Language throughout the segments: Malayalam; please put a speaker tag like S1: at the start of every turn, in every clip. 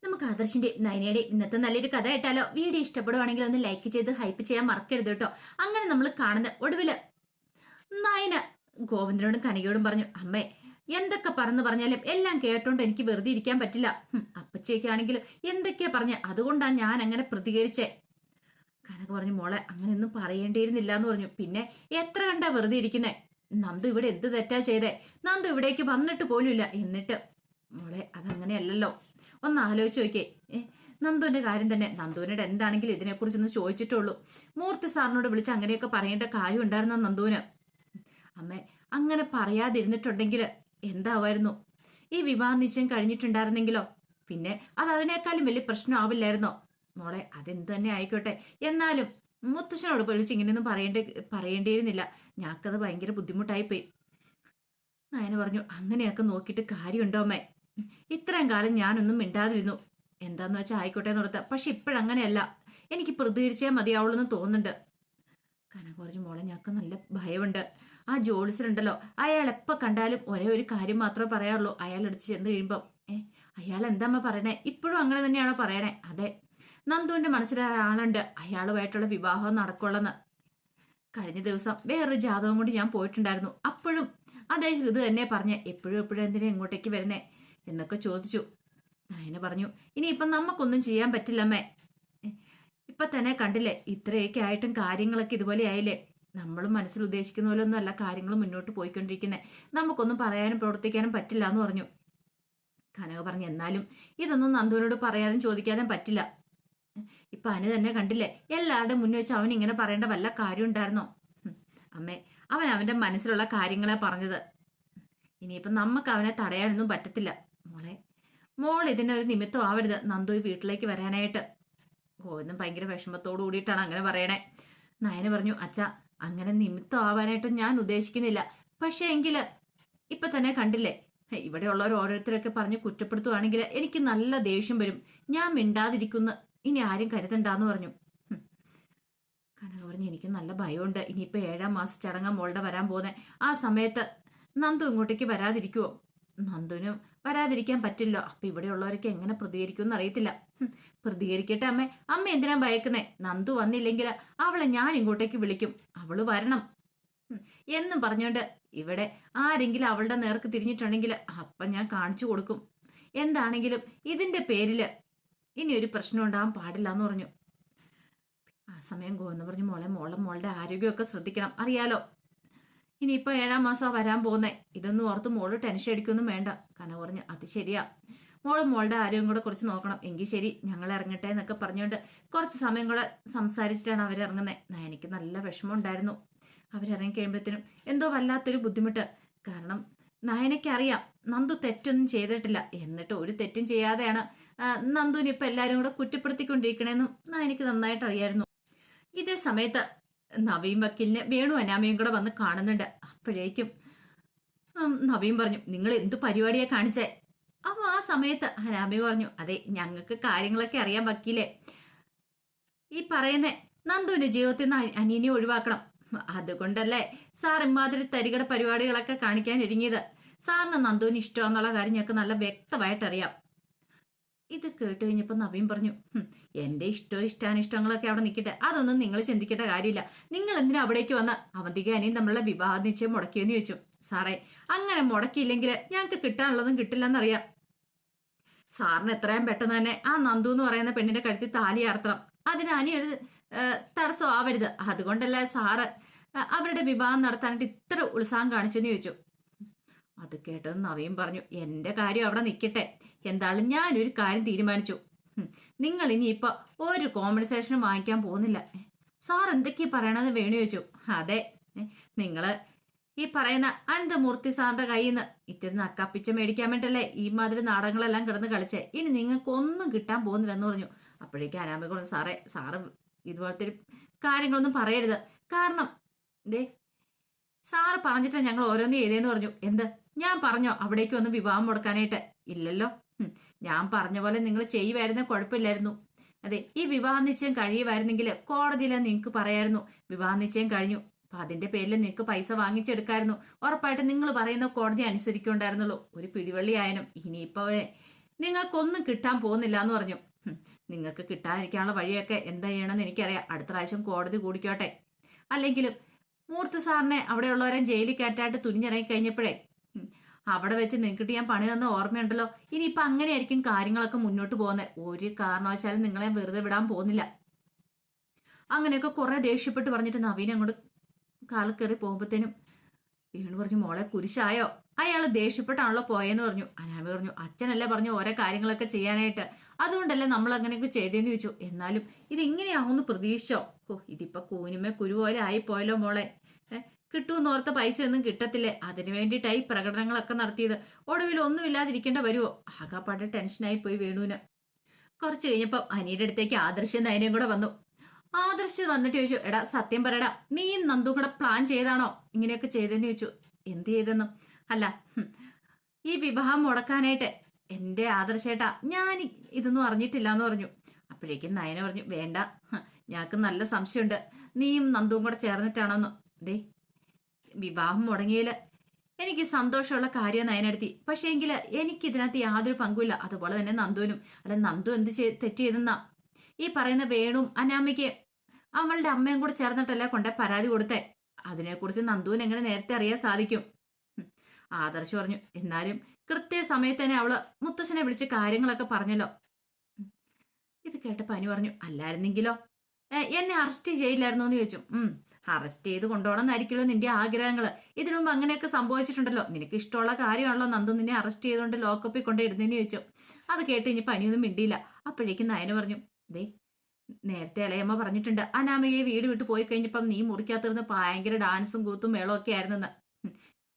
S1: നമുക്ക് ആദർശിന്റെ നയനയുടെ ഇന്നത്തെ നല്ലൊരു കഥ കേട്ടാലോ? വീഡിയോ ഇഷ്ടപ്പെടുവാണെങ്കിൽ ഒന്ന് ലൈക്ക് ചെയ്ത് ഹൈപ്പ് ചെയ്യാൻ മറക്കരുത് കേട്ടോ. അങ്ങനെ നമ്മൾ കാണുന്ന ഒടുവില് നയന ഗോവിന്ദനോടും കനകയോടും പറഞ്ഞു, അമ്മേ എന്തൊക്കെ പറഞ്ഞാലും എല്ലാം കേട്ടോണ്ട് എനിക്ക് വെറുതെ ഇരിക്കാൻ പറ്റില്ല. അപ്പച്ചേക്കാണെങ്കിലും എന്തൊക്കെയാ പറഞ്ഞ, അതുകൊണ്ടാണ് ഞാൻ അങ്ങനെ പ്രതികരിച്ചേ. കനക പറഞ്ഞു, മോളെ അങ്ങനെയൊന്നും പറയേണ്ടിയിരുന്നില്ല എന്ന് പറഞ്ഞു. പിന്നെ എത്ര കണ്ടാ വെറുതെ ഇരിക്കുന്നേ? നന്ദു ഇവിടെ എന്ത് തെറ്റാ ചെയ്തേ? നന്ദു ഇവിടേക്ക് വന്നിട്ട് പോലുമില്ല. എന്നിട്ട് മോളെ അതങ്ങനെയല്ലല്ലോ, ഒന്ന് ആലോചിച്ച് നോക്കിയേ. നന്ദുവിന്റെ കാര്യം തന്നെ. നന്ദുവിനോട് എന്താണെങ്കിലും ഇതിനെക്കുറിച്ചൊന്ന് ചോദിച്ചിട്ടുള്ളൂ. മൂർത്തി സാറിനോട് വിളിച്ച് അങ്ങനെയൊക്കെ പറയേണ്ട കാര്യം ഉണ്ടായിരുന്നോ നന്ദുവിന്? അമ്മേ അങ്ങനെ പറയാതിരുന്നിട്ടുണ്ടെങ്കിൽ എന്താവായിരുന്നു? ഈ വിവാഹ നിശ്ചയം കഴിഞ്ഞിട്ടുണ്ടായിരുന്നെങ്കിലോ? പിന്നെ അത് അതിനേക്കാളും വലിയ പ്രശ്നമാവില്ലായിരുന്നോ? മോളെ അതെന്ത് തന്നെ ആയിക്കോട്ടെ, എന്നാലും മുത്തശ്ശനോട് വിളിച്ച് ഇങ്ങനെയൊന്നും പറയേണ്ടിയിരുന്നില്ല. ഞങ്ങൾക്കത് ഭയങ്കര ബുദ്ധിമുട്ടായിപ്പോയി. നയന പറഞ്ഞു, അങ്ങനെയൊക്കെ നോക്കിയിട്ട് കാര്യമുണ്ടോ അമ്മേ? ഇത്രയും കാലം ഞാനൊന്നും മിണ്ടാതിരുന്നു. എന്താന്ന് വെച്ചാൽ ആയിക്കോട്ടെ എന്ന് ഓർത്ത. പക്ഷെ ഇപ്പോഴങ്ങനെയല്ല, എനിക്ക് പ്രതികരിച്ചേ മതിയാവുള്ളൂ എന്ന് തോന്നുന്നുണ്ട്. കനക പറഞ്ഞു, മോളെ ഞങ്ങൾക്ക് നല്ല ഭയമുണ്ട്. ആ ജോലിസിലുണ്ടല്ലോ, അയാൾ എപ്പോൾ കണ്ടാലും ഒരേ ഒരു കാര്യം മാത്രമേ പറയാറുള്ളൂ. അയാളെടുത്ത് ചെന്ന് കഴിയുമ്പോൾ അയാൾ എന്താമ്മ പറയണേ? ഇപ്പോഴും അങ്ങനെ തന്നെയാണോ പറയണേ? അതെ, നന്ദുവിന്റെ മനസ്സിലൊരാളുണ്ട്, അയാളുമായിട്ടുള്ള വിവാഹം നടക്കുള്ളെന്ന്. കഴിഞ്ഞ ദിവസം വേറൊരു ജാതകം കൊണ്ട് ഞാൻ പോയിട്ടുണ്ടായിരുന്നു. അപ്പോഴും അദ്ദേഹം ഇത് തന്നെ പറഞ്ഞ, എപ്പോഴും എന്തിനാ ഇങ്ങോട്ടേക്ക് വരുന്നേ എന്നൊക്കെ ചോദിച്ചു. നയന പറഞ്ഞു, ഇനിയിപ്പം നമുക്കൊന്നും ചെയ്യാൻ പറ്റില്ലമ്മേ. ഇപ്പൊ തന്നെ കണ്ടില്ലേ, ഇത്രയൊക്കെ ആയിട്ടും കാര്യങ്ങളൊക്കെ ഇതുപോലെ ആയില്ലേ? നമ്മളും മനസ്സിൽ ഉദ്ദേശിക്കുന്ന പോലെ ഒന്നും അല്ല കാര്യങ്ങൾ മുന്നോട്ട് പോയിക്കൊണ്ടിരിക്കുന്നത്. നമുക്കൊന്നും പറയാനും പ്രവർത്തിക്കാനും പറ്റില്ല എന്ന് പറഞ്ഞു. കനക പറഞ്ഞു, എന്നാലും ഇതൊന്നും നന്ദുവിനോട് പറയാനും ചോദിക്കാനും പറ്റില്ല. ഇപ്പൊ അനു തന്നെ കണ്ടില്ലേ, എല്ലാവരുടെ മുന്നിൽ വെച്ച് അവൻ ഇങ്ങനെ പറയേണ്ട വല്ല കാര്യം ഉണ്ടായിരുന്നോ? അമ്മേ, അവൻ അവന്റെ മനസ്സിലുള്ള കാര്യങ്ങളെ പറഞ്ഞത്. ഇനിയിപ്പം നമുക്ക് അവനെ തടയാനൊന്നും പറ്റത്തില്ല. മോൾ ഇതിനൊരു നിമിത്തം ആവരുത് നന്ദു ഈ വീട്ടിലേക്ക് വരാനായിട്ട്. ഗോവിന്ദൻ ഭയങ്കര വിഷമത്തോടു കൂടിയിട്ടാണ് അങ്ങനെ പറയണേ. നയന പറഞ്ഞു, അച്ഛാ അങ്ങനെ നിമിത്തം ആവാനായിട്ട് ഞാൻ ഉദ്ദേശിക്കുന്നില്ല. പക്ഷെ എങ്കില് ഇപ്പൊ തന്നെ കണ്ടില്ലേ, ഇവിടെയുള്ളവർ ഓരോരുത്തരൊക്കെ പറഞ്ഞ് കുറ്റപ്പെടുത്തുവാണെങ്കിൽ എനിക്ക് നല്ല ദേഷ്യം വരും. ഞാൻ മിണ്ടാതിരിക്കുന്നു, ഇനി ആരും കരുതണ്ടാന്ന് പറഞ്ഞു. കനക പറഞ്ഞു, എനിക്ക് നല്ല ഭയമുണ്ട്. ഇനിയിപ്പോ 7ാം മാസ ചടങ്ങ മോളുടെ വരാൻ പോകുന്നേ. ആ സമയത്ത് നന്ദു ഇങ്ങോട്ടേക്ക് വരാതിരിക്കുവോ? നന്ദുവിനും വരാതിരിക്കാൻ പറ്റില്ലോ. അപ്പൊ ഇവിടെയുള്ളവരൊക്കെ എങ്ങനെ പ്രതികരിക്കുമെന്ന് അറിയത്തില്ല. പ്രതികരിക്കട്ടെ അമ്മേ, അമ്മ എന്തിനാ ഭയക്കുന്നേ? നന്ദു വന്നില്ലെങ്കിൽ അവളെ ഞാൻ ഇങ്ങോട്ടേക്ക് വിളിക്കും, അവള് വരണം എന്നും പറഞ്ഞോണ്ട് ഇവിടെ ആരെങ്കിലും അവളുടെ നേർക്ക് തിരിഞ്ഞിട്ടുണ്ടെങ്കിൽ അപ്പൊ ഞാൻ കാണിച്ചു കൊടുക്കും. എന്താണെങ്കിലും ഇതിന്റെ പേരില് ഇനി ഒരു പ്രശ്നം ഉണ്ടാകാൻ പാടില്ല എന്ന് പറഞ്ഞു. ആ സമയം ഗോവെന്ന് പറഞ്ഞു, മോളുടെ ആരോഗ്യമൊക്കെ ശ്രദ്ധിക്കണം, അറിയാലോ. ഇനിയിപ്പോ 7ാം മാസം വരാൻ പോകുന്നേ. ഇതൊന്നും ഓർത്ത് മോള് ടെൻഷൻ അടിക്കൊന്നും വേണ്ട. കന പറഞ്ഞു, അത് ശരിയാ, മോളുടെ ആരോഗ്യം കൂടെ കുറച്ച് നോക്കണം. എങ്കിൽ ശരി, ഞങ്ങൾ ഇറങ്ങട്ടെ എന്നൊക്കെ പറഞ്ഞുകൊണ്ട് കുറച്ച് സമയം കൂടെ സംസാരിച്ചിട്ടാണ് അവരിറങ്ങുന്നത്. എനിക്ക് നല്ല വിഷമം ഉണ്ടായിരുന്നു അവരിറങ്ങി കഴിയുമ്പോഴത്തേനും. എന്തോ വല്ലാത്തൊരു ബുദ്ധിമുട്ട്. കാരണം നയനയ്ക്കറിയാം നന്ദു തെറ്റൊന്നും ചെയ്തിട്ടില്ല. എന്നിട്ട് ഒരു തെറ്റും ചെയ്യാതെയാണ് നന്ദുവിന് ഇപ്പൊ എല്ലാരും കൂടെ കുറ്റപ്പെടുത്തിക്കൊണ്ടിരിക്കണേന്നും നയനയ്ക്ക് നന്നായിട്ട് അറിയായിരുന്നു. ഇതേ സമയത്ത് നവീൻ വക്കീലിനെ വേണു അനാമയും കൂടെ വന്ന് കാണുന്നുണ്ട്. അപ്പോഴേക്കും നവീൻ പറഞ്ഞു, നിങ്ങൾ എന്ത് പരിപാടിയാ കാണിച്ചേ? അപ്പൊ ആ സമയത്ത് അനാമി പറഞ്ഞു, അതെ ഞങ്ങൾക്ക് കാര്യങ്ങളൊക്കെ അറിയാൻ വക്കീലേ. ഈ പറയുന്നേ നന്ദുവിന്റെ ജീവിതത്തിൽ നിന്ന് അനിയനെ ഒഴിവാക്കണം. അതുകൊണ്ടല്ലേ സാർ ഇമാതിരി തരികട പരിപാടികളൊക്കെ കാണിക്കാൻ ഒരുങ്ങിയത്. സാറിന് നന്ദുവിന് ഇഷ്ടമെന്നുള്ള കാര്യം ഞങ്ങൾക്ക് നല്ല വ്യക്തമായിട്ടറിയാം. ഇത് കേട്ട് കഴിഞ്ഞപ്പോൾ നവീൻ പറഞ്ഞു, എന്റെ ഇഷ്ടാനിഷ്ടങ്ങളൊക്കെ അവിടെ നിൽക്കട്ടെ, അതൊന്നും നിങ്ങൾ ചിന്തിക്കേണ്ട കാര്യമില്ല. നിങ്ങൾ എന്തിനാ അവിടേക്ക് വന്ന് അവന്തിക അനിയും തമ്മിലുള്ള വിവാഹ നിശ്ചയം മുടക്കിയെന്ന് ചോദിച്ചു. സാറേ, അങ്ങനെ മുടക്കിയില്ലെങ്കിൽ ഞങ്ങൾക്ക് കിട്ടാനുള്ളതും കിട്ടില്ലെന്നറിയാം. സാറിന് എത്രയും പെട്ടെന്ന് തന്നെ ആ നന്ദു എന്ന് പറയുന്ന പെണ്ണിന്റെ കഴുത്തിൽ താലി അർത്തണം. അതിന് അനിയൊരു തടസ്സം ആവരുത്. അതുകൊണ്ടല്ലേ സാറ് അവരുടെ വിവാഹം നടത്താനായിട്ട് ഇത്ര ഉത്സാഹം കാണിച്ചെന്ന് ചോദിച്ചു. അത് കേട്ടത് നവീൻ പറഞ്ഞു, എന്റെ കാര്യം അവിടെ നിൽക്കട്ടെ. എന്തായാലും ഞാനൊരു കാര്യം തീരുമാനിച്ചു. നിങ്ങൾ ഇനിയിപ്പൊ ഒരു കോമ്പൻസേഷനും വാങ്ങിക്കാൻ പോകുന്നില്ല. സാർ എന്തൊക്കെയാ പറയണത് വേണു ചോദിച്ചു. അതെ, നിങ്ങള് ഈ പറയുന്ന അനന്തമൂർത്തി സാറിന്റെ കയ്യിൽ നിന്ന് ഇത്തിരി നക്കാപ്പിച്ച മേടിക്കാൻ വേണ്ടല്ലേ ഈ മാതിരി നാടകങ്ങളെല്ലാം കിടന്ന് കളിച്ചേ. ഇനി നിങ്ങൾക്ക് ഒന്നും കിട്ടാൻ പോകുന്നില്ലെന്ന് പറഞ്ഞു. അപ്പോഴേക്കും അനാമികളും, സാറ് ഇതുപോലത്തെ കാര്യങ്ങളൊന്നും പറയരുത്. കാരണം സാറ് പറഞ്ഞിട്ട് ഞങ്ങൾ ഓരോന്ന് ചെയ്തേന്ന് പറഞ്ഞു. എന്ത്? ഞാൻ പറഞ്ഞോ അവിടേക്ക് വന്ന് വിവാഹം മുടക്കാനായിട്ട്? ഇല്ലല്ലോ. ഞാൻ പറഞ്ഞ പോലെ നിങ്ങൾ ചെയ്യുമായിരുന്ന കുഴപ്പമില്ലായിരുന്നു. അതെ, ഈ വിവാഹ നിശ്ചയം കഴിയുമായിരുന്നെങ്കിൽ കോടതിയിൽ നിങ്ങൾക്ക് പറയായിരുന്നു വിവാഹ നിശ്ചയം കഴിഞ്ഞു, അപ്പൊ അതിന്റെ പേരിൽ നിങ്ങൾക്ക് പൈസ വാങ്ങിച്ചെടുക്കായിരുന്നു. ഉറപ്പായിട്ട് നിങ്ങൾ പറയുന്ന കോടതി അനുസരിക്കുണ്ടായിരുന്നുള്ളൂ. ഒരു പിടിവള്ളി ആയനും. ഇനിയിപ്പോ നിങ്ങൾക്കൊന്നും കിട്ടാൻ പോകുന്നില്ല എന്ന് പറഞ്ഞു. നിങ്ങൾക്ക് കിട്ടാതിരിക്കാനുള്ള വഴിയൊക്കെ എന്താ ചെയ്യണമെന്ന് എനിക്കറിയാം. അടുത്ത പ്രാവശ്യം കോടതി കൂടിക്കോട്ടെ. അല്ലെങ്കിലും മൂർത്തി സാറിനെ അവിടെയുള്ളവരെ ജയിലിൽ കയറ്റായിട്ട് തുനിഞ്ഞിറങ്ങി കഴിഞ്ഞപ്പോഴേ അവിടെ വെച്ച് നിങ്ങൾക്കിട്ട് ഞാൻ പണി തന്ന ഓർമ്മയുണ്ടല്ലോ. ഇനിയിപ്പൊ അങ്ങനെയായിരിക്കും കാര്യങ്ങളൊക്കെ മുന്നോട്ട് പോകുന്നത്. ഒരു കാരണവശാലും നിങ്ങളെ വെറുതെ വിടാൻ പോകുന്നില്ല. അങ്ങനെയൊക്കെ കുറെ ദേഷ്യപ്പെട്ട് പറഞ്ഞിട്ട് നവീൻ അങ്ങോട്ട് കാലിൽ കയറി പോകുമ്പോഴത്തേനും വീണു പറഞ്ഞു, മോളെ കുരിശായോ? അയാൾ ദേഷ്യപ്പെട്ടാണല്ലോ പോയെന്ന് പറഞ്ഞു. അനാമി പറഞ്ഞു, അച്ഛനല്ലേ പറഞ്ഞു ഓരോ കാര്യങ്ങളൊക്കെ ചെയ്യാനായിട്ട്, അതുകൊണ്ടല്ലേ നമ്മൾ അങ്ങനെയൊക്കെ ചെയ്തേന്ന് ചോദിച്ചു. എന്നാലും ഇതിങ്ങനെയാവുമെന്ന് പ്രതീക്ഷിച്ചോ? ഇതിപ്പോ കൂനിമേ കുരു പോലെ ആയിപ്പോയല്ലോ മോളെ. കിട്ടുമെന്ന് ഓർത്ത പൈസയൊന്നും കിട്ടത്തില്ലേ? അതിനു വേണ്ടിയിട്ടായി പ്രകടനങ്ങളൊക്കെ നടത്തിയത്. ഒടുവിൽ ഒന്നുമില്ലാതിരിക്കേണ്ട വരുമോ? ആകെപ്പാടെ ടെൻഷനായി പോയി വേണുവിന്. കുറച്ച് കഴിഞ്ഞപ്പം അനിയുടെ അടുത്തേക്ക് ആദർശം നയനയും കൂടെ വന്നു. ആദർശ് വന്നിട്ട് ചോദിച്ചു, എടാ സത്യം പറയടാ, നീയും നന്ദും കൂടെ പ്ലാൻ ചെയ്താണോ ഇങ്ങനെയൊക്കെ ചെയ്തെന്ന് ചോദിച്ചു. എന്ത് ചെയ്തെന്നു? അല്ല, ഈ വിവാഹം മുടക്കാനായിട്ട് എന്റെ ആദർശേട്ടാ ഞാൻ ഇതൊന്നും അറിഞ്ഞിട്ടില്ല എന്ന് പറഞ്ഞു. അപ്പോഴേക്കും നയന പറഞ്ഞു, വേണ്ട, ഞങ്ങൾക്ക് നല്ല സംശയമുണ്ട്, നീയും നന്ദുവും കൂടെ ചേർന്നിട്ടാണോന്ന്. ദേ, വിവാഹം മുടങ്ങിയതിൽ എനിക്ക് സന്തോഷമുള്ള കാര്യം നയനെടുത്തി, പക്ഷേ എങ്കിൽ എനിക്ക് ഇതിനകത്ത് യാതൊരു പങ്കുമില്ല. അതുപോലെ തന്നെ നന്ദുവിനും. അല്ല, നന്ദു എന്ത് തെറ്റ് ചെയ്തെന്നാ ഈ പറയുന്ന വേണും അനാമികയും അവളുടെ അമ്മയും കൂടെ ചേർന്നിട്ടല്ലേ കൊണ്ടേ പരാതി കൊടുത്തേ. അതിനെക്കുറിച്ച് നന്ദുവിന് എങ്ങനെ നേരത്തെ അറിയാൻ സാധിക്കും? ആദർശ് പറഞ്ഞു, എന്നാലും കൃത്യസമയത്ത് തന്നെ അവള് മുത്തശ്ശനെ വിളിച്ച് കാര്യങ്ങളൊക്കെ പറഞ്ഞല്ലോ. ഇത് കേട്ടപ്പോ അനു പറഞ്ഞു, അല്ലായിരുന്നെങ്കിലോ എന്നെ അറസ്റ്റ് ചെയ്യില്ലായിരുന്നോ എന്ന് ചോദിച്ചു. അറസ്റ്റ് ചെയ്ത് കൊണ്ടുപോകണമെന്നായിരിക്കുമല്ലോ നിന്റെ ആഗ്രഹങ്ങള്. ഇതിനു മുമ്പ് അങ്ങനെയൊക്കെ സംഭവിച്ചിട്ടുണ്ടല്ലോ. നിനക്ക് ഇഷ്ടമുള്ള കാര്യമാണല്ലോ നന്ദു നിന്നെ അറസ്റ്റ് ചെയ്തുകൊണ്ട് ലോക്കപ്പിൽ കൊണ്ട് ഇടുന്നതെന്ന് ചോദിച്ചു. അത് കേട്ട് കഴിഞ്ഞപ്പോൾ അനിയൊന്നും മിണ്ടിയില്ല. അപ്പോഴേക്കും നയന പറഞ്ഞു, ദേ, നേരത്തെ ഇളയമ്മ പറഞ്ഞിട്ടുണ്ട് അനാമികയെ വീട് വിട്ട് പോയി കഴിഞ്ഞപ്പം നീ മുറിക്കാത്തിരുന്ന് ഭയങ്കര ഡാൻസും കൂത്തും മേളവും ഒക്കെ ആയിരുന്നെന്ന്.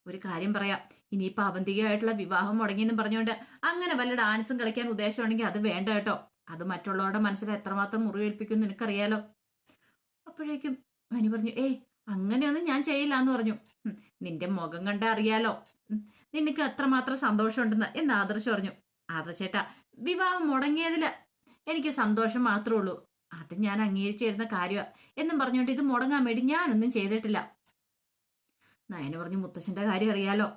S1: ഒരു കാര്യം പറയാം, ഇനിയിപ്പോൾ അവന്തികയായിട്ടുള്ള വിവാഹം മുടങ്ങിയെന്നും പറഞ്ഞുകൊണ്ട് അങ്ങനെ വല്ല ഡാൻസും കളിക്കാൻ ഉദ്ദേശമുണ്ടെങ്കിൽ അത് വേണ്ട കേട്ടോ. അത് മറ്റുള്ളവരുടെ മനസ്സിൽ എത്രമാത്രം മുറിവേൽപ്പിക്കും നിനക്കറിയാലോ. അപ്പോഴേക്കും മനു പറഞ്ഞു, അങ്ങനെയൊന്നും ഞാൻ ചെയ്യില്ല എന്ന് പറഞ്ഞു. നിന്റെ മുഖം കണ്ട അറിയാലോ നിനക്ക് എത്രമാത്രം സന്തോഷമുണ്ടെന്ന് എന്ന് ആദർശ് പറഞ്ഞു. ആദർശേട്ടാ, വിവാഹം മുടങ്ങിയതില് എനിക്ക് സന്തോഷം മാത്രമേ ഉള്ളൂ. അത് ഞാൻ അംഗീകരിച്ചു തരുന്ന കാര്യമാണ് എന്നും പറഞ്ഞുകൊണ്ട് ഇത് മുടങ്ങാൻ വേണ്ടി ഞാനൊന്നും ചെയ്തിട്ടില്ല. നയന പറഞ്ഞു, മുത്തശ്ശന്റെ കാര്യം അറിയാലോ.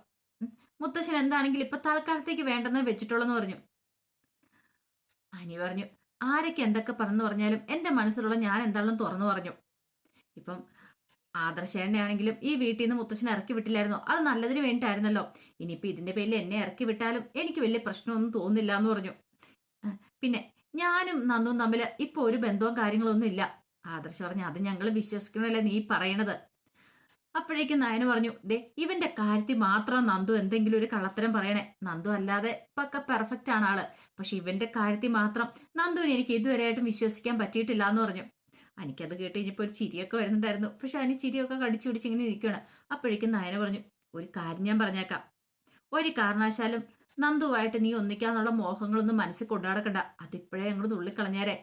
S1: മുത്തശ്ശൻ എന്താണെങ്കിലും ഇപ്പൊ തൽക്കാലത്തേക്ക് വേണ്ടെന്ന് വെച്ചിട്ടുള്ളെന്ന് പറഞ്ഞു. അനി പറഞ്ഞു, ആരൊക്കെ എന്തൊക്കെ പറഞ്ഞു പറഞ്ഞാലും എന്റെ മനസ്സിലുള്ള ഞാൻ എന്താണെന്ന് തുറന്നു പറഞ്ഞു. ഇപ്പം ആദർശേണ്ണയാണെങ്കിലും ഈ വീട്ടിൽ നിന്ന് മുത്തശ്ശനെ ഇറക്കി വിട്ടില്ലായിരുന്നോ? അത് നല്ലതിന് വേണ്ടിയിട്ടായിരുന്നല്ലോ. ഇനിയിപ്പൊ ഇതിന്റെ പേരിൽ എന്നെ ഇറക്കി വിട്ടാലും എനിക്ക് വലിയ പ്രശ്നമൊന്നും തോന്നുന്നില്ല എന്ന് പറഞ്ഞു. പിന്നെ ഞാനും നന്ദും തമ്മിൽ ഇപ്പൊ ഒരു ബന്ധവും കാര്യങ്ങളൊന്നും ഇല്ല. ആദർശ് പറഞ്ഞു, അത് ഞങ്ങൾ വിശ്വസിക്കണല്ലേ നീ പറയണത്. അപ്പോഴേക്കും നയന പറഞ്ഞു, ദേ, ഇവന്റെ കാര്യത്തിൽ മാത്രം നന്ദു എന്തെങ്കിലും ഒരു കള്ളത്തരം പറയണേ. നന്ദു അല്ലാതെ പക്ക പെർഫെക്റ്റ് ആണ് ആള്. പക്ഷെ ഇവന്റെ കാര്യത്തിൽ മാത്രം നന്ദുവിനെ എനിക്ക് ഇതുവരെയായിട്ടും വിശ്വസിക്കാൻ പറ്റിയിട്ടില്ല എന്ന് പറഞ്ഞു. എനിക്കത് കേട്ട് കഴിഞ്ഞപ്പോൾ ഒരു ചിരിയൊക്കെ വരുന്നുണ്ടായിരുന്നു. പക്ഷെ അതിന് ചിരിയൊക്കെ കടിച്ചു പിടിച്ച് ഇങ്ങനെ ഇരിക്കുകയാണ്. അപ്പോഴേക്കും നയന പറഞ്ഞു, ഒരു കാര്യം ഞാൻ പറഞ്ഞേക്കാം, ഒരു കാരണവശാലും നന്ദുവായിട്ട് നീ ഒന്നിക്കാന്നുള്ള മോഹങ്ങളൊന്നും മനസ്സിൽ കൊണ്ടു നടക്കണ്ട. അതിപ്പോഴേ ഞങ്ങൾ നുള്ളിക്കളഞ്ഞേരെ.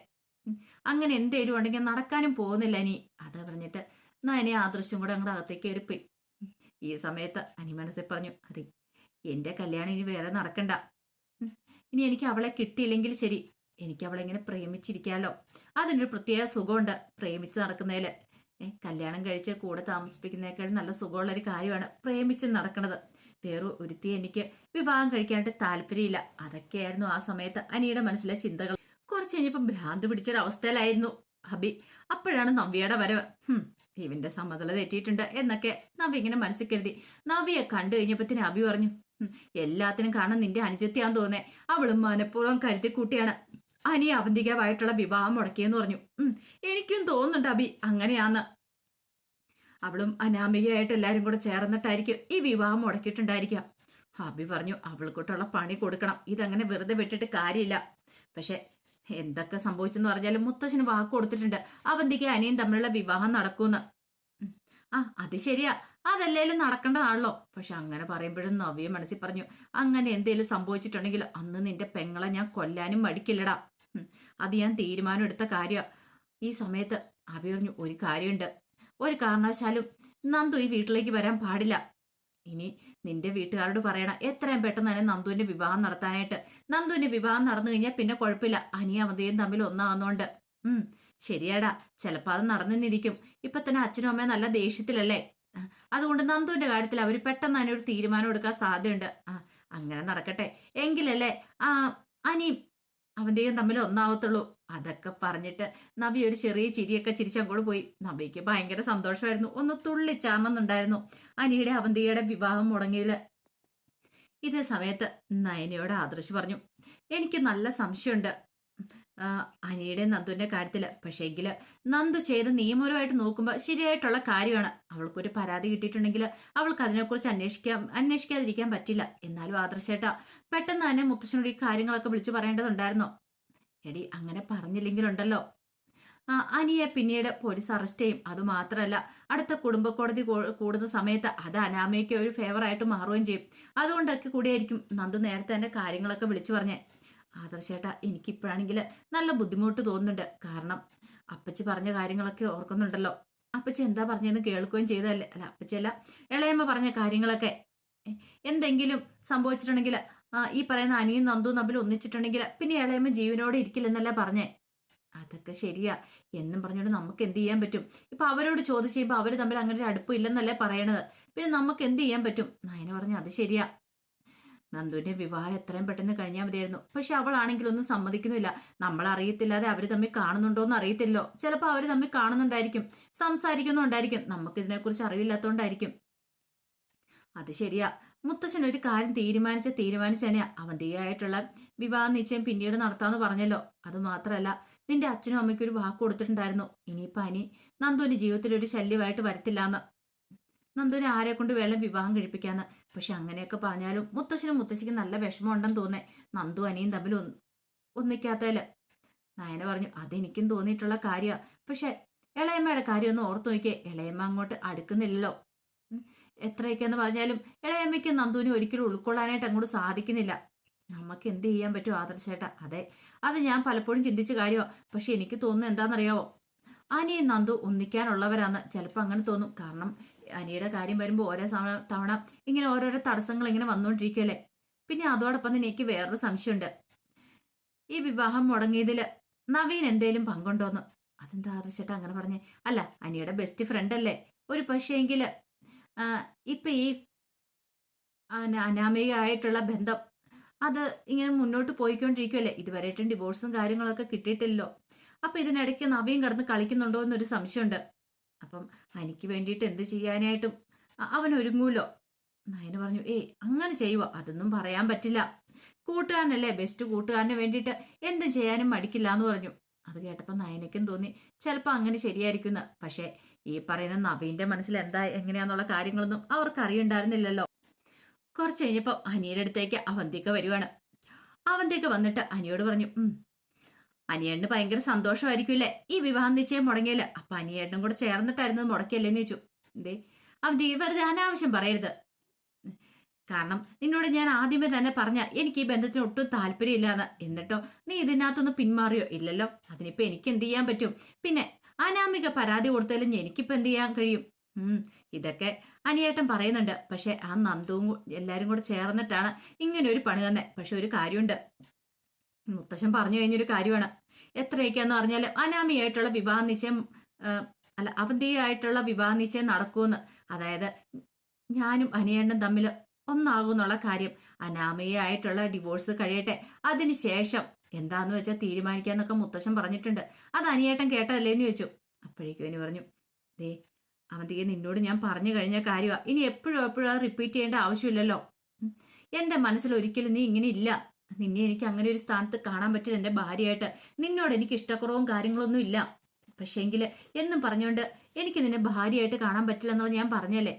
S1: അങ്ങനെ എന്തേലും ഉണ്ടെങ്കിൽ നടക്കാനും പോകുന്നില്ല നീ. അതാ പറഞ്ഞിട്ട് നയനെ ആദർശം കൂടെ അങ്ങോട്ട് അകത്തേക്ക് കയറിപ്പോയി. ഈ സമയത്ത് അനി മനസ്സിൽ പറഞ്ഞു, അതെ, എന്റെ കല്യാണം ഇനി വേറെ നടക്കണ്ട. ഇനി എനിക്ക് അവളെ കിട്ടിയില്ലെങ്കിൽ ശരി, എനിക്ക് അവളെ ഇങ്ങനെ പ്രേമിച്ചിരിക്കാമല്ലോ. അതിനൊരു പ്രത്യേക സുഖമുണ്ട് പ്രേമിച്ച് നടക്കുന്നതിൽ. കല്യാണം കഴിച്ച് കൂടെ താമസിപ്പിക്കുന്നതിനേക്കാളും നല്ല സുഖമുള്ളൊരു കാര്യമാണ് പ്രേമിച്ച് നടക്കുന്നത്. വേറെ ഒരുത്തിയെ എനിക്ക് വിവാഹം കഴിക്കാനായിട്ട് താല്പര്യമില്ല. അതൊക്കെയായിരുന്നു ആ സമയത്ത് അനിയുടെ മനസ്സിലെ ചിന്തകൾ. കുറച്ച് കഴിഞ്ഞപ്പം ഭ്രാന്ത് പിടിച്ചൊരു അവസ്ഥയിലായിരുന്നു അബി. അപ്പോഴാണ് നവ്യയുടെ വരവ്. ഇവന്റെ സമതല തെറ്റിയിട്ടുണ്ട് എന്നൊക്കെ നവ്യ ഇങ്ങനെ മനസ്സിൽ കരുതി. നവ്യയെ കണ്ടു കഴിഞ്ഞപ്പത്തിന് അബി പറഞ്ഞു, എല്ലാത്തിനും കാരണം നിന്റെ അനുജത്തിയാന്ന് തോന്നേ. അവളും മനഃപൂർവ്വം കരുതി കൂട്ടിയാണ് അനി അവന്തികമായിട്ടുള്ള വിവാഹം മുടക്കിയെന്ന് പറഞ്ഞു. എനിക്കും തോന്നുന്നുണ്ട് അബി അങ്ങനെയാന്ന്. അവളും അനാമികയായിട്ട് എല്ലാരും കൂടെ ചേർന്നിട്ടായിരിക്കും ഈ വിവാഹം മുടക്കിയിട്ടുണ്ടായിരിക്കാം. അബി പറഞ്ഞു, അവൾക്കൊട്ടുള്ള പണി കൊടുക്കണം. ഇതങ്ങനെ വെറുതെ വിട്ടിട്ട് കാര്യമില്ല. പക്ഷെ എന്തൊക്കെ സംഭവിച്ചെന്ന് പറഞ്ഞാലും മുത്തശ്ശന് വാക്ക് കൊടുത്തിട്ടുണ്ട് അവന്തിക്ക് അനിയും തമ്മിലുള്ള വിവാഹം നടക്കൂന്ന്. അത് ശരിയാ, അതല്ലേലും നടക്കേണ്ടതാണല്ലോ. പക്ഷെ അങ്ങനെ പറയുമ്പോഴും നവ്യ മനസ്സിൽ പറഞ്ഞു, അങ്ങനെ എന്തേലും സംഭവിച്ചിട്ടുണ്ടെങ്കിൽ അന്ന് നിന്റെ പെങ്ങളെ ഞാൻ കൊല്ലാനും മടിക്കില്ലടാ. അത് ഞാൻ തീരുമാനം എടുത്ത കാര്യമാണ്. ഈ സമയത്ത് അബി പറഞ്ഞു, ഒരു കാര്യമുണ്ട്, ഒരു കാരണവശാലും നന്ദു ഈ വീട്ടിലേക്ക് വരാൻ പാടില്ല. ഇനി നിന്റെ വീട്ടുകാരോട് പറയണം എത്രയും പെട്ടെന്ന് തന്നെ നന്ദുവിന്റെ വിവാഹം നടത്താനായിട്ട്. നന്ദുവിന്റെ വിവാഹം നടന്നു കഴിഞ്ഞാൽ പിന്നെ കുഴപ്പമില്ല, അനിയും അവന്തിയും തമ്മിൽ ഒന്നാവുന്നോണ്ട്. ശരിയാടാ, ചിലപ്പോ അത് നടന്നിരിക്കും. ഇപ്പൊ തന്നെ അച്ഛനും അമ്മയും നല്ല ദേഷ്യത്തിലല്ലേ. അതുകൊണ്ട് നന്ദുവിന്റെ കാര്യത്തിൽ അവർ പെട്ടെന്ന് തന്നെ ഒരു തീരുമാനം എടുക്കാൻ സാധ്യതയുണ്ട്. അങ്ങനെ നടക്കട്ടെ എങ്കിലല്ലേ അനിയും അവന്റെയും തമ്മിൽ ഒന്നാവത്തുള്ളൂ. അതൊക്കെ പറഞ്ഞിട്ട് നവി ഒരു ചെറിയ ചിരിയൊക്കെ ചിരിച്ചങ്ങോട്ട് പോയി. നവിക്ക് ഭയങ്കര സന്തോഷമായിരുന്നു. ഒന്ന് തുള്ളിച്ചാർന്നുണ്ടായിരുന്നു അനിയുടെ അവന്തികയുടെ വിവാഹം മുടങ്ങിയതില്. ഇതേ സമയത്ത് നയനയോട് ആദർശ് പറഞ്ഞു, എനിക്ക് നല്ല സംശയമുണ്ട് അനിയുടെ നന്ദുവിന്റെ കാര്യത്തില്. പക്ഷേങ്കില് നന്ദു ചെയ്ത് നിയമപരമായിട്ട് നോക്കുമ്പോൾ ശരിയായിട്ടുള്ള കാര്യമാണ്. അവൾക്കൊരു പരാതി കിട്ടിയിട്ടുണ്ടെങ്കിൽ അവൾക്ക് അതിനെക്കുറിച്ച് അന്വേഷിക്കാതിരിക്കാൻ പറ്റില്ല. എന്നാലും ആദർശേട്ടാ, പെട്ടെന്ന് തന്നെ മുത്തശ്ശനോട് ഈ കാര്യങ്ങളൊക്കെ വിളിച്ചു പറയേണ്ടതുണ്ടായിരുന്നോ? എടി, അങ്ങനെ പറഞ്ഞില്ലെങ്കിലുണ്ടല്ലോ അനിയെ പിന്നീട് പോലീസ് അറസ്റ്റ് ചെയ്യും. അതുമാത്രമല്ല, അടുത്ത കുടുംബ കോടതി കൂടുന്ന സമയത്ത് അത് അനാമയ്ക്ക് ഒരു ഫേവറായിട്ട് മാറുകയും ചെയ്യും. അതുകൊണ്ടൊക്കെ കൂടിയായിരിക്കും നന്ദു നേരത്തെ തന്നെ കാര്യങ്ങളൊക്കെ വിളിച്ചു പറഞ്ഞേ. ആദർശേട്ടാ, എനിക്കിപ്പോഴാണെങ്കിൽ നല്ല ബുദ്ധിമുട്ട് തോന്നുന്നുണ്ട്. കാരണം അപ്പച്ചി പറഞ്ഞ കാര്യങ്ങളൊക്കെ ഓർക്കുന്നുണ്ടല്ലോ. അപ്പച്ചി എന്താ പറഞ്ഞതെന്ന് കേൾക്കുകയും ചെയ്തതല്ലേ. അല്ല, അപ്പച്ചിയല്ല, ഇളയമ്മ പറഞ്ഞ കാര്യങ്ങളൊക്കെ എന്തെങ്കിലും സംഭവിച്ചിട്ടുണ്ടെങ്കിൽ ഈ പറയുന്ന അനിയും നന്ദുവും തമ്മിൽ ഒന്നിച്ചിട്ടുണ്ടെങ്കിൽ പിന്നെ ഇളയമ്മ ജീവനോടെ ഇരിക്കില്ലെന്നല്ല പറഞ്ഞേ. അതൊക്കെ ശരിയാ എന്നും പറഞ്ഞോണ്ട് നമുക്ക് എന്ത് ചെയ്യാൻ പറ്റും? ഇപ്പൊ അവരോട് ചോദിച്ചു ചെയ്യുമ്പോൾ അവര് തമ്മിൽ അങ്ങനെ ഒരു അടുപ്പം ഇല്ലെന്നല്ലേ പറയണത്. പിന്നെ നമുക്ക് എന്ത് ചെയ്യാൻ പറ്റും? നയന പറഞ്ഞു, അത് ശരിയാ, നന്ദുവിന്റെ വിവാഹം എത്രയും പെട്ടെന്ന് കഴിഞ്ഞാൽ മതിയായിരുന്നു. പക്ഷെ അവളാണെങ്കിൽ ഒന്നും സമ്മതിക്കുന്നില്ല. നമ്മൾ അറിയത്തില്ലാതെ അവര് തമ്മിൽ കാണുന്നുണ്ടോന്ന് അറിയത്തില്ലോ. ചിലപ്പോൾ അവര് തമ്മിൽ കാണുന്നുണ്ടായിരിക്കും, സംസാരിക്കുന്നുണ്ടായിരിക്കും. നമുക്ക് ഇതിനെക്കുറിച്ച് അറിവില്ലാത്തോണ്ടായിരിക്കും. അത് ശരിയാ. മുത്തശ്ശൻ ഒരു കാര്യം തീരുമാനിച്ച തന്നെയാ. അവന്തിയായിട്ടുള്ള വിവാഹ നിശ്ചയം പിന്നീട് നടത്താന്ന് പറഞ്ഞല്ലോ. അത് മാത്രല്ല, നിന്റെ അച്ഛനും അമ്മയ്ക്കും ഒരു വാക്ക് കൊടുത്തിട്ടുണ്ടായിരുന്നു. ഇനിയിപ്പോ അനി നന്ദുവിന്റെ ജീവിതത്തിൽ ഒരു ശല്യമായിട്ട് വരത്തില്ലാന്ന്. നന്ദുവിനെ ആരെ കൊണ്ട് വേണം വിവാഹം കഴിപ്പിക്കാന്ന്. പക്ഷെ അങ്ങനെയൊക്കെ പറഞ്ഞാലും മുത്തശ്ശനും മുത്തശ്ശിക്കും നല്ല വിഷമം ഉണ്ടെന്ന് തോന്നേ, നന്ദു അനിയും തമ്മിൽ ഒന്നിക്കാത്തതില്. നയന പറഞ്ഞു, അതെനിക്കും തോന്നിയിട്ടുള്ള കാര്യമാ. പക്ഷെ ഇളയമ്മയുടെ കാര്യം ഒന്ന് ഓർത്തു നോക്കിയേ. ഇളയമ്മ അങ്ങോട്ട് അടുക്കുന്നില്ലല്ലോ. എത്രയൊക്കെയെന്ന് പറഞ്ഞാലും ഇളയമ്മയ്ക്ക് നന്ദുവിനെ ഒരിക്കലും ഉൾക്കൊള്ളാനായിട്ട് അങ്ങോട്ട് സാധിക്കുന്നില്ല. നമുക്ക് എന്ത് ചെയ്യാൻ പറ്റും ആദർശേട്ടാ? അതെ, അത് ഞാൻ പലപ്പോഴും ചിന്തിച്ച കാര്യമോ. പക്ഷെ എനിക്ക് തോന്നുന്നു എന്താണെന്നറിയാവോ, അനിയും നന്ദു ഒന്നിക്കാനുള്ളവരാന്ന് ചിലപ്പോൾ അങ്ങനെ തോന്നും. കാരണം അനിയുടെ കാര്യം വരുമ്പോൾ ഓരോ തവണ ഇങ്ങനെ ഓരോരോ തടസ്സങ്ങൾ ഇങ്ങനെ വന്നുകൊണ്ടിരിക്കുകയല്ലേ. പിന്നെ അതോടൊപ്പം തന്നെ എനിക്ക് വേറൊരു സംശയമുണ്ട്. ഈ വിവാഹം മുടങ്ങിയതില് നവീൻ എന്തേലും പങ്കുണ്ടോന്ന്? അതെന്താ ആദർശേട്ടാ അങ്ങനെ പറഞ്ഞേ? അല്ല, അനിയുടെ ബെസ്റ്റ് ഫ്രണ്ട് അല്ലേ. ഒരു പക്ഷേങ്കില് ഇപ്പൊ ഈ അനാമികയായിട്ടുള്ള ബന്ധം അത് ഇങ്ങനെ മുന്നോട്ട് പോയിക്കൊണ്ടിരിക്കുമല്ലേ. ഇതുവരെയായിട്ടും ഡിവോഴ്സും കാര്യങ്ങളൊക്കെ കിട്ടിയിട്ടില്ലല്ലോ. അപ്പൊ ഇതിനിടയ്ക്ക് നവീൻ കിടന്ന് കളിക്കുന്നുണ്ടോ എന്നൊരു സംശയമുണ്ട്. അപ്പം എനിക്ക് വേണ്ടിയിട്ട് എന്ത് ചെയ്യാനായിട്ടും അവൻ ഒരുങ്ങൂലോ. നയന പറഞ്ഞു, ഏയ് അങ്ങനെ ചെയ്യുവോ? അതൊന്നും പറയാൻ പറ്റില്ല. കൂട്ടുകാരനല്ലേ, ബെസ്റ്റ് കൂട്ടുകാരന് വേണ്ടിയിട്ട് എന്ത് ചെയ്യാനും മടിക്കില്ല എന്ന് പറഞ്ഞു. അത് കേട്ടപ്പോൾ നയനയ്ക്കും തോന്നി ചിലപ്പോൾ അങ്ങനെ ശരിയായിരിക്കുന്ന. പക്ഷേ ഈ പറയുന്ന നവീന്റെ മനസ്സിൽ എന്താ എങ്ങനെയാന്നുള്ള കാര്യങ്ങളൊന്നും അവർക്ക് അറിയണ്ടായിരുന്നില്ലല്ലോ. കുറച്ച് കഴിഞ്ഞപ്പോൾ അനിയുടെ അടുത്തേക്ക് അവന്തിക വരുവാണ്. അവന്തിക വന്നിട്ട് അനിയോട് പറഞ്ഞു, അനിയേട്ടന് ഭയങ്കര സന്തോഷമായിരിക്കുമല്ലേ ഈ വിവാഹം നിശ്ചയം മുടങ്ങിയല്ലേ? അപ്പൊ അനിയേട്ടനും കൂടെ ചേർന്നിട്ടായിരുന്നു മുടക്കിയല്ലേന്ന് ചോദിച്ചു. എന്തേ അവന്തിക, വെറുതെ അനാവശ്യം പറയരുത്. കാരണം നിന്നോട് ഞാൻ ആദ്യമേ തന്നെ പറഞ്ഞ എനിക്ക് ഈ ബന്ധത്തിന് ഒട്ടും താല്പര്യമില്ലാന്ന്. എന്നിട്ടോ നീ ഇതിനകത്തൊന്ന് പിന്മാറിയോ? ഇല്ലല്ലോ. അതിനിപ്പോ എനിക്ക് എന്ത് ചെയ്യാൻ പറ്റും? പിന്നെ അനാമിക പരാതി കൊടുത്താലും എനിക്കിപ്പോ എന്ത് ചെയ്യാൻ കഴിയും? ഇതൊക്കെ അനിയേട്ടൻ പറയുന്നുണ്ട്. പക്ഷെ ആ നന്ദുവും എല്ലാരും കൂടെ ചേർന്നിട്ടാണ് ഇങ്ങനെ ഒരു പണി തന്നെ. പക്ഷെ ഒരു കാര്യമുണ്ട്, മുത്തശ്ശൻ പറഞ്ഞു കഴിഞ്ഞൊരു കാര്യമാണ്. എത്രയൊക്കെയാന്ന് പറഞ്ഞാൽ അനാമിയായിട്ടുള്ള വിവാഹ നിശ്ചയം അല്ല, അവന്തിയായിട്ടുള്ള വിവാഹ നിശ്ചയം നടക്കുമെന്ന്. അതായത് ഞാനും അനിയേട്ടനും തമ്മിൽ ഒന്നാകുന്നുള്ള കാര്യം. അനാമയായിട്ടുള്ള ഡിവോഴ്സ് കഴിയട്ടെ, അതിനുശേഷം എന്താന്ന് വെച്ചാൽ തീരുമാനിക്കാന്നൊക്കെ മുത്തശ്ശൻ പറഞ്ഞിട്ടുണ്ട്. അത് അനിയേട്ടൻ കേട്ടല്ലേന്ന് ചോദിച്ചു. അപ്പോഴേക്കും ഇനി പറഞ്ഞു, ദേ അവന്തിക, നിന്നോട് ഞാൻ പറഞ്ഞു കഴിഞ്ഞ കാര്യമാ. ഇനി എപ്പോഴും അത് റിപ്പീറ്റ് ചെയ്യേണ്ട ആവശ്യമില്ലല്ലോ. എന്റെ മനസ്സിൽ ഒരിക്കലും നീ ഇങ്ങനെ ഇല്ല. നിന്നെ എനിക്ക് അങ്ങനെ ഒരു സ്ഥാനത്ത് കാണാൻ പറ്റില്ല എന്റെ ഭാര്യയായിട്ട്. നിന്നോട് എനിക്ക് ഇഷ്ടക്കുറവും കാര്യങ്ങളൊന്നും ഇല്ല. പക്ഷേങ്കില് എന്നും പറഞ്ഞുകൊണ്ട് എനിക്ക് നിന്നെ ഭാര്യയായിട്ട് കാണാൻ പറ്റില്ല എന്നുള്ള ഞാൻ പറഞ്ഞല്ലേ.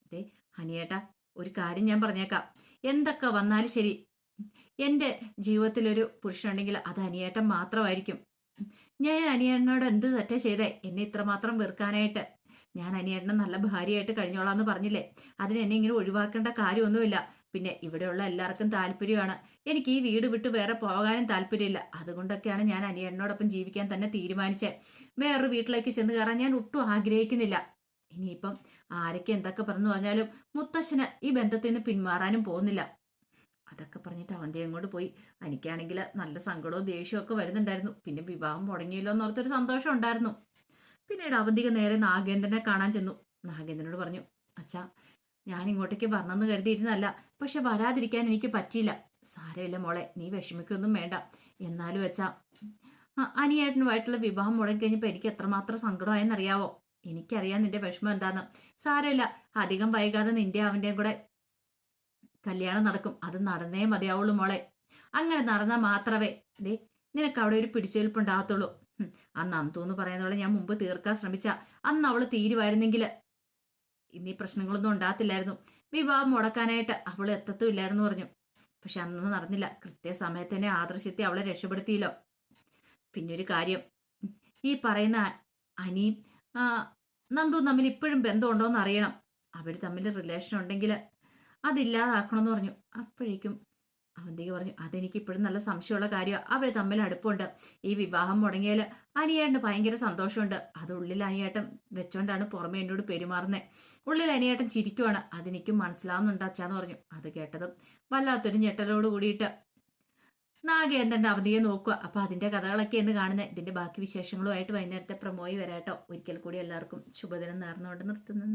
S1: അതെ ഹനിയേട്ടാ, ഒരു കാര്യം ഞാൻ പറഞ്ഞേക്കാം. എന്തൊക്കെ വന്നാലും ശരി, എന്റെ ജീവിതത്തിലൊരു പുരുഷനുണ്ടെങ്കിൽ അത് അനിയേട്ടൻ മാത്രമായിരിക്കും. ഞാൻ അനിയേട്ടനോട് എന്ത് തെറ്റാ ചെയ്തേ എന്നെ ഇത്രമാത്രം വെറുക്കാനായിട്ട്? ഞാൻ അനിയേട്ടനെ നല്ല ഭാര്യയായിട്ട് കഴിഞ്ഞോളാന്ന് പറഞ്ഞില്ലേ. അതിന് എന്നെ ഇങ്ങനെ ഒഴിവാക്കേണ്ട കാര്യമൊന്നുമില്ല. പിന്നെ ഇവിടെയുള്ള എല്ലാവർക്കും താല്പര്യമാണ്. എനിക്ക് ഈ വീട് വിട്ട് വേറെ പോകാനും താല്പര്യമില്ല. അതുകൊണ്ടൊക്കെയാണ് ഞാൻ അനിയേട്ടനോടൊപ്പം ജീവിക്കാൻ തന്നെ തീരുമാനിച്ചത്. വേറൊരു വീട്ടിലേക്ക് ചെന്ന് കയറാൻ ഞാൻ ഒട്ടും ആഗ്രഹിക്കുന്നില്ല. ഇനിയിപ്പം ആരൊക്കെ എന്തൊക്കെ പറഞ്ഞു പറഞ്ഞാലും മുത്തശ്ശന് ഈ ബന്ധത്തിൽ നിന്ന് പിന്മാറാനും പോകുന്നില്ല. അതൊക്കെ പറഞ്ഞിട്ട് അവന്തി അങ്ങോട്ട് പോയി. എനിക്കാണെങ്കിൽ നല്ല സങ്കടവും ദേഷ്യവും ഒക്കെ വരുന്നുണ്ടായിരുന്നു. പിന്നെ വിവാഹം മുടങ്ങിയല്ലോ എന്നോർത്തൊരു സന്തോഷം ഉണ്ടായിരുന്നു. പിന്നീട് അവന്തിക നേരെ നാഗേന്ദ്രനെ കാണാൻ ചെന്നു. നാഗേന്ദ്രനോട് പറഞ്ഞു, അച്ഛാ, ഞാൻ ഇങ്ങോട്ടേക്ക് വരണമെന്ന് കരുതിയിരുന്നല്ല. പക്ഷെ വരാതിരിക്കാൻ എനിക്ക് പറ്റിയില്ല. സാരമില്ല മോളെ, നീ വിഷമിക്കൊന്നും വേണ്ട. എന്നാലും വെച്ചാ അനിയേട്ടനുമായിട്ടുള്ള വിവാഹം മുടങ്ങിക്കഴിഞ്ഞപ്പോൾ എനിക്ക് എത്രമാത്രം സങ്കടമായെന്നറിയാവോ? എനിക്കറിയാം നിന്റെ വിഷമം എന്താന്ന്. സാരമില്ല, അധികം വൈകാതെ നിന്റെ അവന്റെയും കൂടെ കല്യാണം നടക്കും. അത് നടന്നേ മതിയാവുള്ളൂ മോളെ. അങ്ങനെ നടന്നാൽ മാത്രമേ ദേ നിനക്ക് അവിടെ ഒരു പിടിച്ചേൽപ്പുണ്ടാകത്തുള്ളൂ. അന്ന് അന്തു എന്ന് പറയുന്നവളെ ഞാൻ മുമ്പ് തീർക്കാൻ ശ്രമിച്ച അന്ന് അവള് തീരുമായിരുന്നെങ്കിൽ ഇന്നീ പ്രശ്നങ്ങളൊന്നും ഉണ്ടാകത്തില്ലായിരുന്നു. വിവാഹം മുടക്കാനായിട്ട് അവൾ എത്തത്തുമില്ലായിരുന്നു പറഞ്ഞു. പക്ഷെ അന്നൊന്നും നടന്നില്ല. കൃത്യസമയത്ത് തന്നെ ആദർശത്തെ അവളെ രക്ഷപ്പെടുത്തിയല്ലോ. പിന്നെ ഒരു കാര്യം, ഈ പറയുന്ന അനിയും നന്ദുവും തമ്മിൽ ഇപ്പോഴും ബന്ധമുണ്ടോയെന്ന് അറിയണം. അവർ തമ്മിൽ റിലേഷൻ ഉണ്ടെങ്കിൽ അതില്ലാതാക്കണമെന്ന് പറഞ്ഞു. അപ്പോഴേക്കും അവന്തിക പറഞ്ഞു, അതെനിക്ക് ഇപ്പോഴും നല്ല സംശയമുള്ള കാര്യമാണ്. അവർ തമ്മിൽ അടുപ്പമുണ്ട്. ഈ വിവാഹം മുടങ്ങിയാൽ അനിയേട്ടന് ഭയങ്കര സന്തോഷമുണ്ട്. അത് ഉള്ളിൽ അനിയേട്ടൻ വെച്ചോണ്ടാണ് പുറമെ എന്നോട് പെരുമാറുന്നത്. ഉള്ളിൽ അനിയേട്ടൻ ചിരിക്കുവാണ്. അതെനിക്കും മനസ്സിലാവുന്നുണ്ട് അച്ഛാന്ന് പറഞ്ഞു. അത് കേട്ടതും വല്ലാത്തൊരു ഞെട്ടലോട് കൂടിയിട്ട് നാഗേന്ദ്രന്റെ അവധിയെ നോക്കുക. അപ്പൊ അതിന്റെ കഥകളൊക്കെ എന്ന് കാണുന്നത്. ഇതിന്റെ ബാക്കി വിശേഷങ്ങളുമായിട്ട് വൈകുന്നേരത്തെ പ്രമോയി വരാട്ടോ. ഒരിക്കൽ കൂടി എല്ലാവർക്കും ശുഭദിനം നേർന്നുകൊണ്ട് നിർത്തുന്നു.